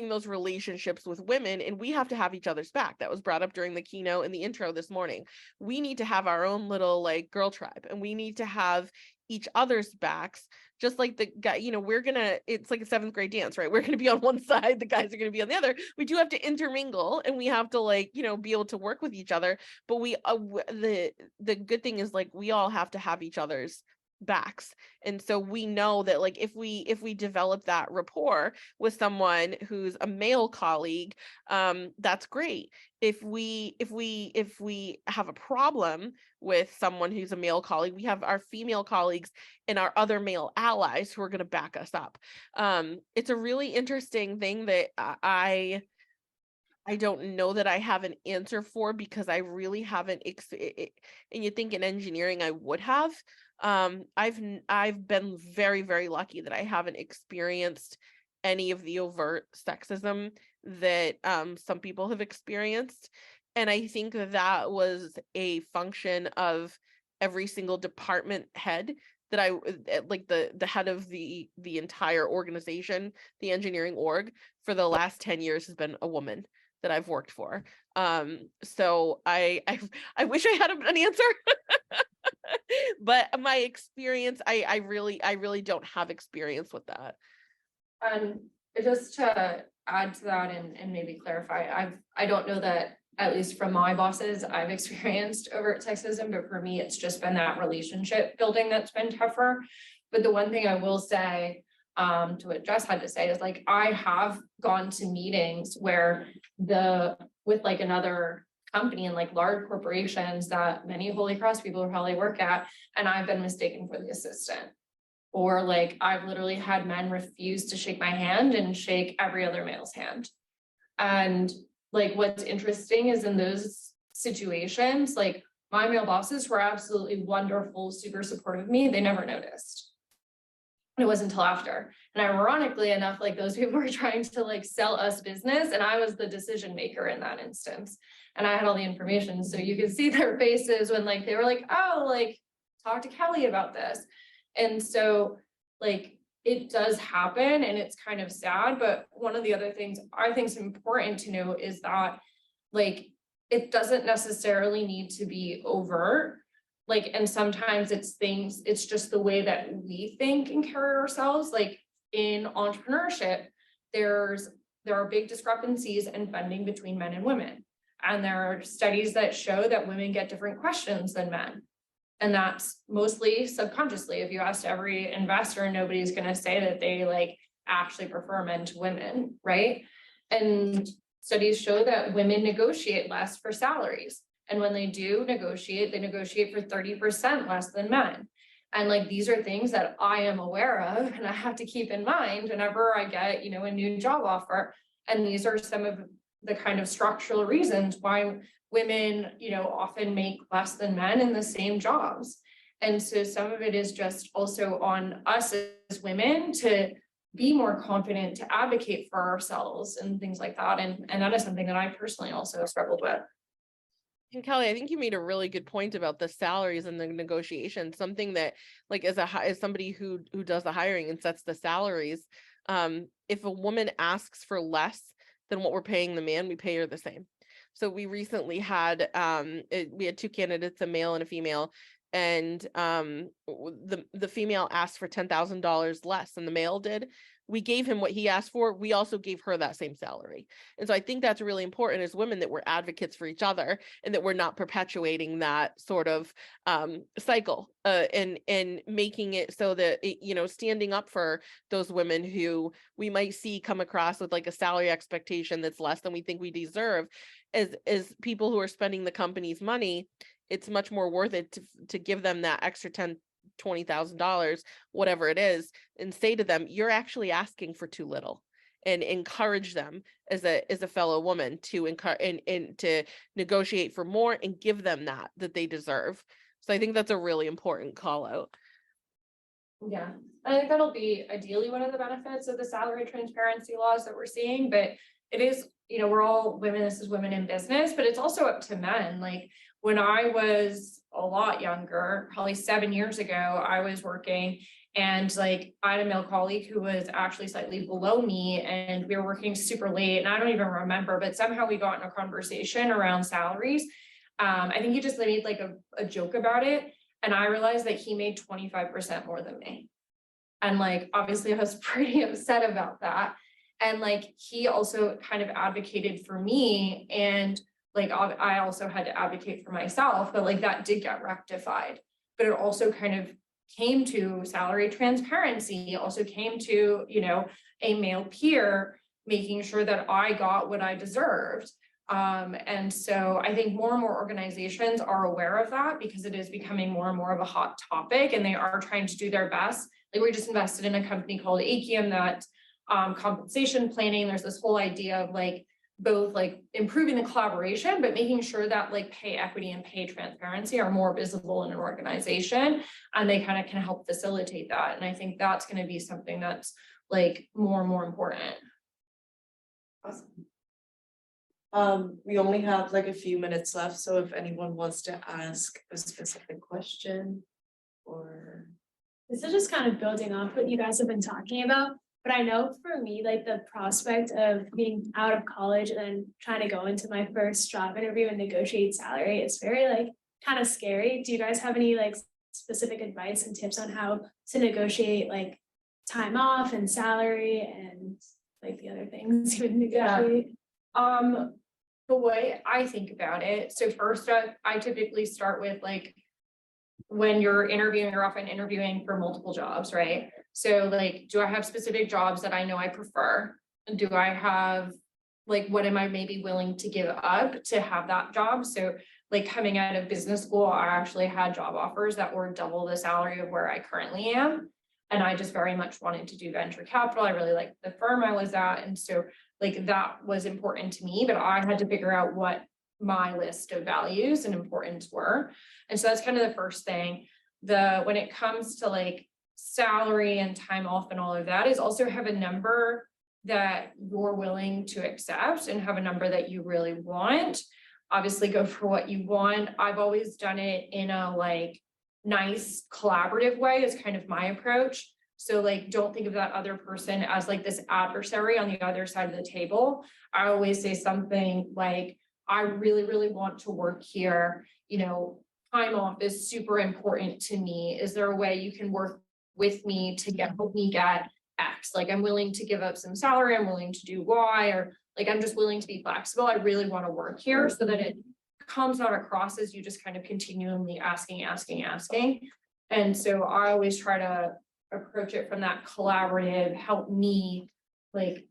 those relationships with women, and we have to have each other's back. That was brought up during the keynote and the intro this morning. We need to have our own little like girl tribe, and we need to have each other's backs. Just like the guy, you know, it's like a 7th grade dance, right? We're going to be on one side, the guys are going to be on the other. We do have to intermingle, and we have to like, you know, be able to work with each other. But the good thing is like, we all have to have each other's backs. And so we know that like if we develop that rapport with someone who's a male colleague, that's great. If we have a problem with someone who's a male colleague, we have our female colleagues and our other male allies who are going to back us up. It's a really interesting thing that I don't know that I have an answer for, because I really haven't and you think in engineering I would have. I've been very, very lucky that I haven't experienced any of the overt sexism that some people have experienced. And I think that was a function of every single department head that I like the head of the entire organization, the engineering org for the last 10 years has been a woman that I've worked for. So I wish I had an answer. But my experience, I really don't have experience with that. Just to add to that and maybe clarify, I don't know that at least from my bosses, I've experienced overt sexism, but for me, it's just been that relationship building that's been tougher. But the one thing I will say, to what Jess had to say is like, I have gone to meetings where with like another company and like large corporations that many Holy Cross people probably work at, and I've been mistaken for the assistant. Or like, I've literally had men refuse to shake my hand and shake every other male's hand. And like, what's interesting is in those situations, like my male bosses were absolutely wonderful, super supportive of me. They never noticed. It wasn't until after. And ironically enough, like those people were trying to like sell us business, and I was the decision maker in that instance. And I had all the information. So you could see their faces when like, they were like, oh, like talk to Kelly about this. And so like, it does happen and it's kind of sad, but one of the other things I think is important to know is that like, it doesn't necessarily need to be overt. Like, and sometimes it's just the way that we think and carry ourselves. Like in entrepreneurship, there are big discrepancies in funding between men and women. And there are studies that show that women get different questions than men. And that's mostly subconsciously. If you asked every investor, nobody's going to say that they like actually prefer men to women, right? And studies show that women negotiate less for salaries. And when they do negotiate, they negotiate for 30% less than men. And like, these are things that I am aware of and I have to keep in mind whenever I get, you know, a new job offer. And these are some of the kind of structural reasons why women, you know, often make less than men in the same jobs. And so some of it is just also on us as women to be more confident, to advocate for ourselves and things like that. And that is something that I personally also struggled with. And Kelly, I think you made a really good point about the salaries and the negotiations. Something that, like, as somebody who does the hiring and sets the salaries, if a woman asks for less than what we're paying the man, we pay her the same. So we recently had we had two candidates, a male and a female, and the female asked for $10,000 less than the male did. We gave him what he asked for. We also gave her that same salary. And so I think that's really important as women, that we're advocates for each other and that we're not perpetuating that sort of cycle and making it so that, you know, standing up for those women who we might see come across with like a salary expectation that's less than we think we deserve. As people who are spending the company's money, it's much more worth it to give them that extra $20,000, whatever it is, and say to them, you're actually asking for too little, and encourage them as a fellow woman to encourage and to negotiate for more and give them that they deserve. So I think that's a really important call out. Yeah, I think that'll be ideally one of the benefits of the salary transparency laws that we're seeing, but it is, you know, we're all women, this is women in business, but it's also up to men. Like when I was a lot younger, probably 7 years ago, I was working and like I had a male colleague who was actually slightly below me and we were working super late and I don't even remember, but somehow we got in a conversation around salaries. I think he just made like a joke about it. And I realized that he made 25% more than me. And like, obviously I was pretty upset about that. And like, he also kind of advocated for me and like, I also had to advocate for myself, but like that did get rectified, but it also kind of came to salary transparency, also came to, you know, a male peer, making sure that I got what I deserved. And so I think more and more organizations are aware of that because it is becoming more and more of a hot topic and they are trying to do their best. Like we just invested in a company called Achium that compensation planning, there's this whole idea of like both like improving the collaboration, but making sure that like pay equity and pay transparency are more visible in an organization and they kind of can help facilitate that. And I think that's going to be something that's like more and more important. Awesome. We only have like a few minutes left, so if anyone wants to ask a specific question or. This is just kind of building off what you guys have been talking about, but I know for me, like the prospect of being out of college and then trying to go into my first job interview and negotiate salary is very like kind of scary. Do you guys have any like specific advice and tips on how to negotiate like time off and salary and like the other things you would negotiate? the way I think about it, so first I typically start with like, when you're interviewing, you're often interviewing for multiple jobs, right? So like, do I have specific jobs that I know I prefer? Do I have, like, what am I maybe willing to give up to have that job? So like coming out of business school, I actually had job offers that were double the salary of where I currently am. And I just very much wanted to do venture capital. I really liked the firm I was at. And so like that was important to me, but I had to figure out what my list of values and importance were. And so that's kind of the first thing. When it comes to like salary and time off and all of that, is also have a number that you're willing to accept and have a number that you really want. Obviously go for what you want. I've always done it in a like nice collaborative way is kind of my approach. So like, don't think of that other person as like this adversary on the other side of the table. I always say something like, I really, really want to work here. You know, time off is super important to me. Is there a way you can work with me to help me get X? Like, I'm willing to give up some salary. I'm willing to do Y, or like, I'm just willing to be flexible. I really want to work here, so that it comes not across as you just kind of continually asking. And so I always try to approach it from that collaborative, help me like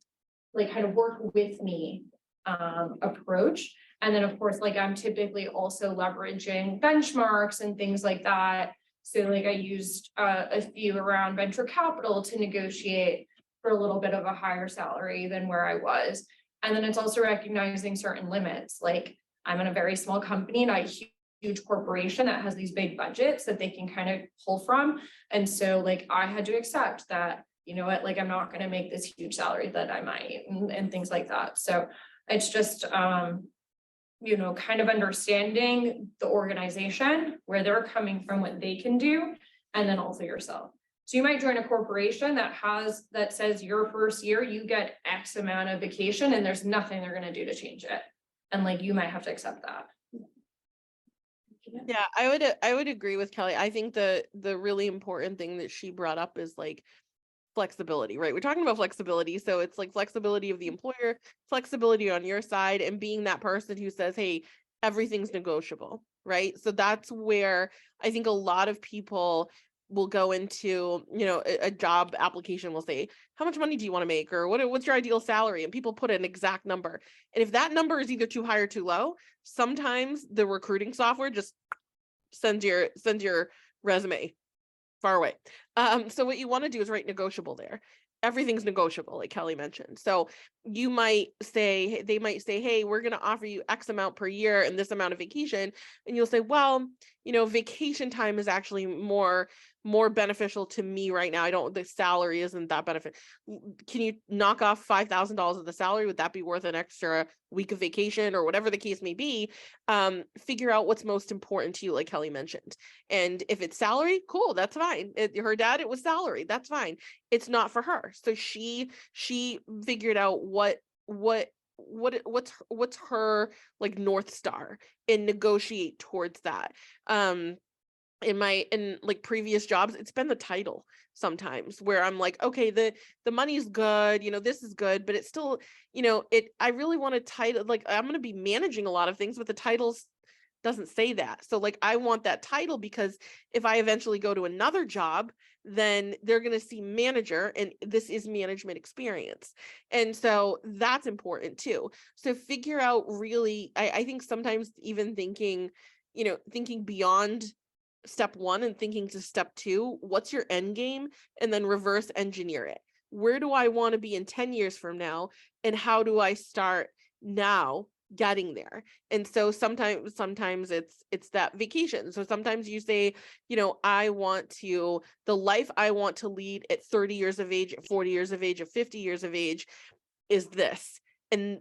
kind of work with me approach. And then of course, like I'm typically also leveraging benchmarks and things like that. So like I used a few around venture capital to negotiate for a little bit of a higher salary than where I was. And then it's also recognizing certain limits. Like I'm in a very small company, not a huge corporation that has these big budgets that they can kind of pull from. And so like I had to accept that, you know what, like I'm not going to make this huge salary that I might, and things like that. So it's just, you know, kind of understanding the organization, where they're coming from, what they can do, and then also yourself. So you might join a corporation that says your first year you get X amount of vacation and there's nothing they're going to do to change it. And like, you might have to accept that. Yeah, I would agree with Kelly. I think the really important thing that she brought up is like flexibility, right? We're talking about flexibility. So it's like flexibility of the employer, flexibility on your side, and being that person who says, hey, everything's negotiable, right? So that's where I think a lot of people will go into, you know, a job application will say, how much money do you want to make? Or what's your ideal salary? And people put an exact number. And if that number is either too high or too low, sometimes the recruiting software just sends your resume far away. So what you want to do is write negotiable there. Everything's negotiable, like Kelly mentioned. So you might say, they might say, hey, we're going to offer you X amount per year and this amount of vacation. And you'll say, well, you know, vacation time is actually more beneficial to me right now. The salary isn't that benefit. Can you knock off $5,000 of the salary? Would that be worth an extra week of vacation, or whatever the case may be? Figure out what's most important to you, like Kelly mentioned. And if it's salary, cool, that's fine. Her dad, it was salary, that's fine. It's not for her. So she figured out what's her like North Star, and negotiate towards that. In like previous jobs, it's been the title sometimes where I'm like, okay, the money's good, you know, this is good, but it's still, you know, I really want a title, like I'm going to be managing a lot of things, but the titles doesn't say that. So like, I want that title, because if I eventually go to another job, then they're going to see manager, and this is management experience. And so that's important too. So figure out really, I think sometimes even thinking beyond step one and thinking to step two, what's your end game, and then reverse engineer it. Where do I want to be in 10 years from now? And how do I start now getting there? And so sometimes it's that vacation. So sometimes you say, you know, the life I want to lead at 30 years of age, at 40 years of age, at 50 years of age is this. And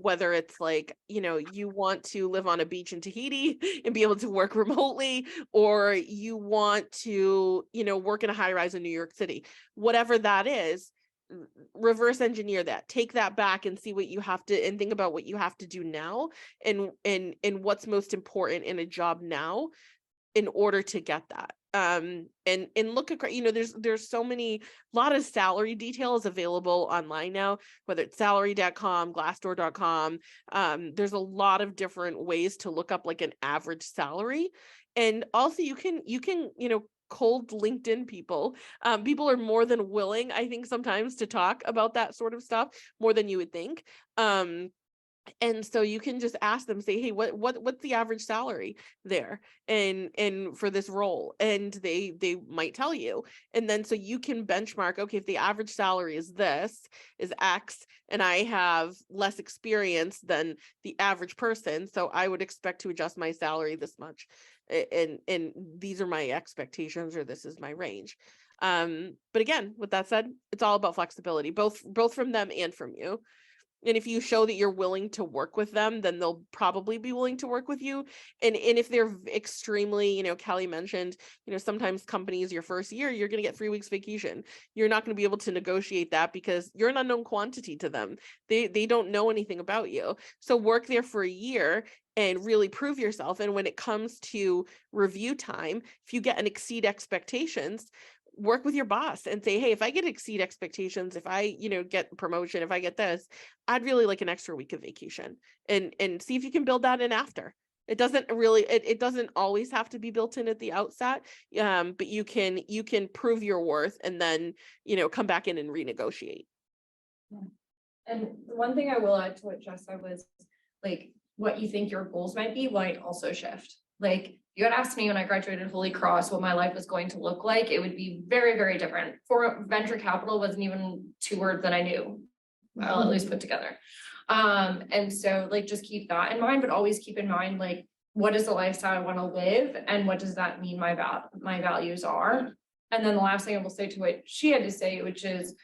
whether it's like, you know, you want to live on a beach in Tahiti and be able to work remotely, or you want to, you know, work in a high rise in New York City, whatever that is, reverse engineer that, take that back and see what you have to, and think about what you have to do now, and what's most important in a job now in order to get that. and look at, there's so many, lot of salary details available online now, whether it's salary.com, glassdoor.com. There's a lot of different ways to look up like an average salary. And also you can, cold LinkedIn people. People are more than willing, I think, sometimes to talk about that sort of stuff more than you would think. And so you can just ask them, say, hey, what's the average salary there and for this role? And they might tell you. And then so you can benchmark, okay, if the average salary is X, and I have less experience than the average person, so I would expect to adjust my salary this much. And these are my expectations, or this is my range. But again, with that said, it's all about flexibility, both from them and from you. And if you show that you're willing to work with them, then they'll probably be willing to work with you. And if they're extremely, Kelly mentioned, sometimes companies, your first year, you're going to get 3 weeks vacation. You're not going to be able to negotiate that because you're an unknown quantity to them. They don't know anything about you. So work there for a year and really prove yourself. And when it comes to review time, if you get and exceed expectations, work with your boss and say, hey, if I get exceed expectations, if I, get promotion, if I get this, I'd really like an extra week of vacation, and see if you can build that in after. It doesn't really, it doesn't always have to be built in at the outset. But you can prove your worth and then, come back in and renegotiate. And the one thing I will add to what Jess said was, like, what you think your goals might be might also shift. Like, you had asked me when I graduated Holy Cross what my life was going to look like, it would be very, very different. For venture capital wasn't even 2 words that I knew, well, at least put together. And so, like, just keep that in mind, but always keep in mind, like, what is the lifestyle I want to live, and what does that mean my values are. And then the last thing I will say to what she had to say, which is,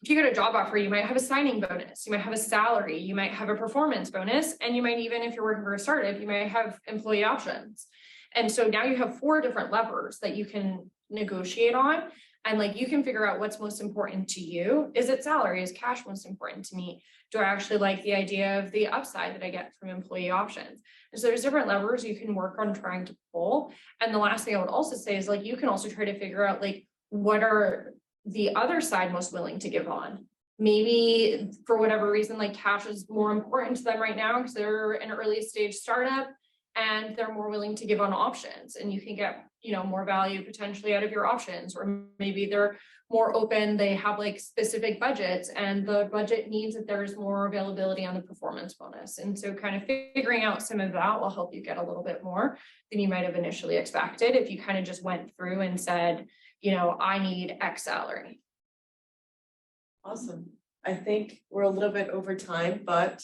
if you get a job offer, you might have a signing bonus, you might have a salary, you might have a performance bonus, and you might even, if you're working for a startup, you might have employee options. And so now you have 4 different levers that you can negotiate on, and like, you can figure out what's most important to you. Is it salary? Is cash most important to me? Do I actually like the idea of the upside that I get from employee options? And so there's different levers you can work on trying to pull. And the last thing I would also say is, like, you can also try to figure out, like, what are the other side most willing to give on. Maybe for whatever reason, like, cash is more important to them right now because they're an early stage startup and they're more willing to give on options, and you can get, more value potentially out of your options. Or maybe they're more open, they have like specific budgets, and the budget means that there's more availability on the performance bonus. And so kind of figuring out some of that will help you get a little bit more than you might have initially expected if you kind of just went through and said, I need X salary. Awesome. I think we're a little bit over time, but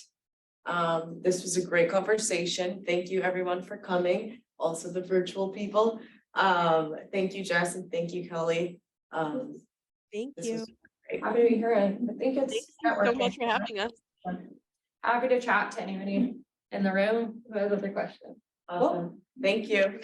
this was a great conversation. Thank you everyone for coming. Also the virtual people. Thank you, Jess, and thank you, Kelly. Thank you. Happy to be here. I think it's Thank you so much for having us. Happy to chat to anybody in the room who has other questions. Awesome. Thank you.